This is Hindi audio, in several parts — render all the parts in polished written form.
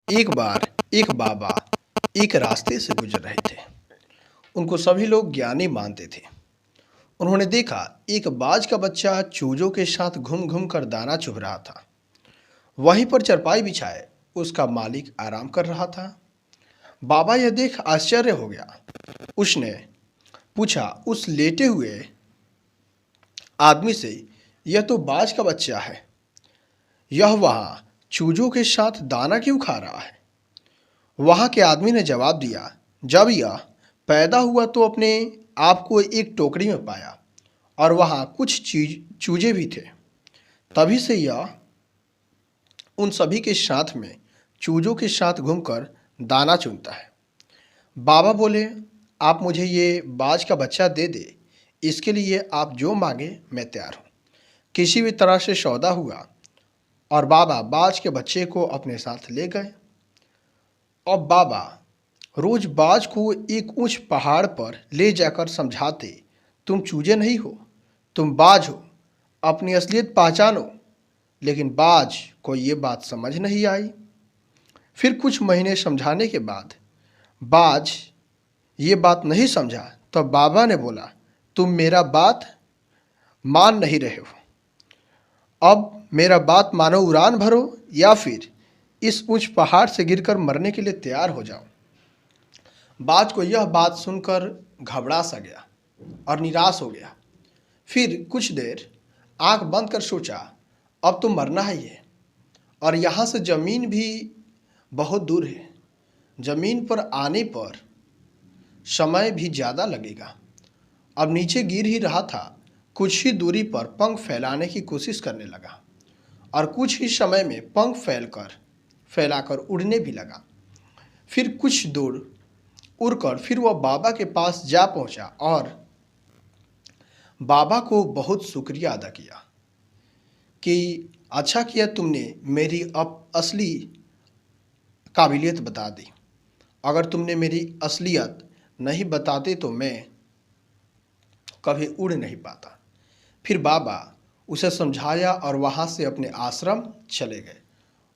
एक बार एक बाबा एक रास्ते से गुजर रहे थे। उनको सभी लोग ज्ञानी मानते थे। उन्होंने देखा एक बाज का बच्चा चूजों के साथ घूम घूम कर दाना चुभ रहा था। वहीं पर चरपाई बिछाए उसका मालिक आराम कर रहा था। बाबा यह देख आश्चर्य हो गया। उसने पूछा उस लेटे हुए आदमी से, यह तो बाज का बच्चा है, यह वहाँ चूजों के साथ दाना क्यों खा रहा है? वहाँ के आदमी ने जवाब दिया, जब यह पैदा हुआ तो अपने आप को एक टोकरी में पाया और वहाँ कुछ चीज चूजे भी थे। तभी से यह उन सभी के साथ में चूजों के साथ घूमकर दाना चुनता है। बाबा बोले, आप मुझे ये बाज का बच्चा दे दे, इसके लिए आप जो मांगे मैं तैयार हूँ। किसी भी तरह से सौदा हुआ और बाबा बाज के बच्चे को अपने साथ ले गए। अब बाबा रोज बाज को एक ऊंच पहाड़ पर ले जाकर समझाते, तुम चूजे नहीं हो, तुम बाज हो, अपनी असलियत पहचानो। लेकिन बाज को ये बात समझ नहीं आई। फिर कुछ महीने समझाने के बाद बाज ये बात नहीं समझा। तब बाबा ने बोला, तुम मेरा बात मान नहीं रहे हो। अब मेरा बात मानो, उड़ान भरो या फिर इस ऊंच पहाड़ से गिरकर मरने के लिए तैयार हो जाओ। बाज को यह बात सुनकर घबरा सा गया और निराश हो गया। फिर कुछ देर आंख बंद कर सोचा, अब तो मरना ही है और यहाँ से ज़मीन भी बहुत दूर है। ज़मीन पर आने पर समय भी ज़्यादा लगेगा। अब नीचे गिर ही रहा था, कुछ ही दूरी पर पंख फैलाने की कोशिश करने लगा और कुछ ही समय में पंख फैलाकर उड़ने भी लगा। फिर कुछ दूर उड़कर फिर वह बाबा के पास जा पहुंचा और बाबा को बहुत शुक्रिया अदा किया कि अच्छा किया तुमने मेरी अब असली काबिलियत बता दी। अगर तुमने मेरी असलियत नहीं बताते तो मैं कभी उड़ नहीं पाता। फिर बाबा उसे समझाया और वहाँ से अपने आश्रम चले गए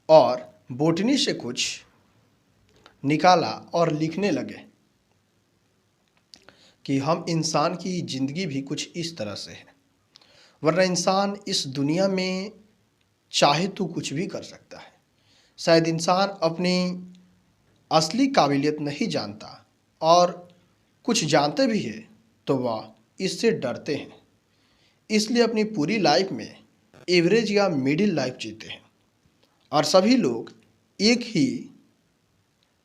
और बोटनी से कुछ निकाला और लिखने लगे कि हम इंसान की ज़िंदगी भी कुछ इस तरह से है, वरना इंसान इस दुनिया में चाहे तो कुछ भी कर सकता है। शायद इंसान अपनी असली काबिलियत नहीं जानता और कुछ जानते भी है तो वह इससे डरते हैं, इसलिए अपनी पूरी लाइफ में एवरेज या मिडिल लाइफ जीते हैं। और सभी लोग एक ही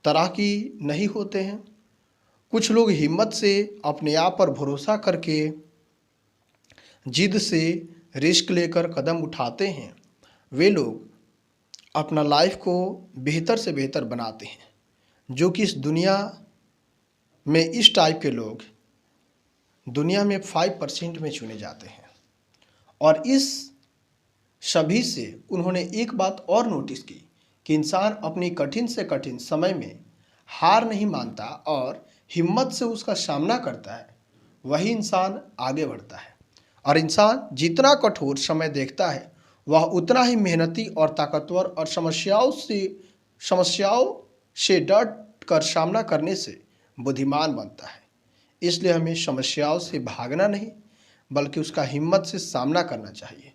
तरह की नहीं होते हैं। कुछ लोग हिम्मत से अपने आप पर भरोसा करके जिद से रिस्क लेकर कदम उठाते हैं। वे लोग अपना लाइफ को बेहतर से बेहतर बनाते हैं, जो कि इस दुनिया में इस टाइप के लोग दुनिया में 5% में चुने जाते हैं। और इस सभी से उन्होंने एक बात और नोटिस की कि इंसान अपनी कठिन से कठिन समय में हार नहीं मानता और हिम्मत से उसका सामना करता है, वही इंसान आगे बढ़ता है। और इंसान जितना कठोर समय देखता है वह उतना ही मेहनती और ताकतवर और समस्याओं से डट कर सामना करने से बुद्धिमान बनता है। इसलिए हमें समस्याओं से भागना नहीं बल्कि उसका हिम्मत से सामना करना चाहिए।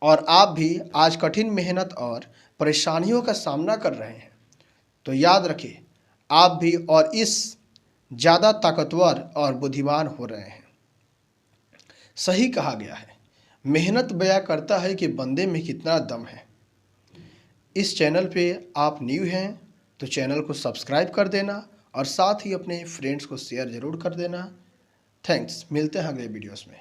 और आप भी आज कठिन मेहनत और परेशानियों का सामना कर रहे हैं तो याद रखें, आप भी और इस ज़्यादा ताकतवर और बुद्धिमान हो रहे हैं। सही कहा गया है, मेहनत बयां करता है कि बंदे में कितना दम है। इस चैनल पे आप न्यू हैं तो चैनल को सब्सक्राइब कर देना और साथ ही अपने फ्रेंड्स को शेयर ज़रूर कर देना। थैंक्स, मिलते हैं अगले वीडियोस में।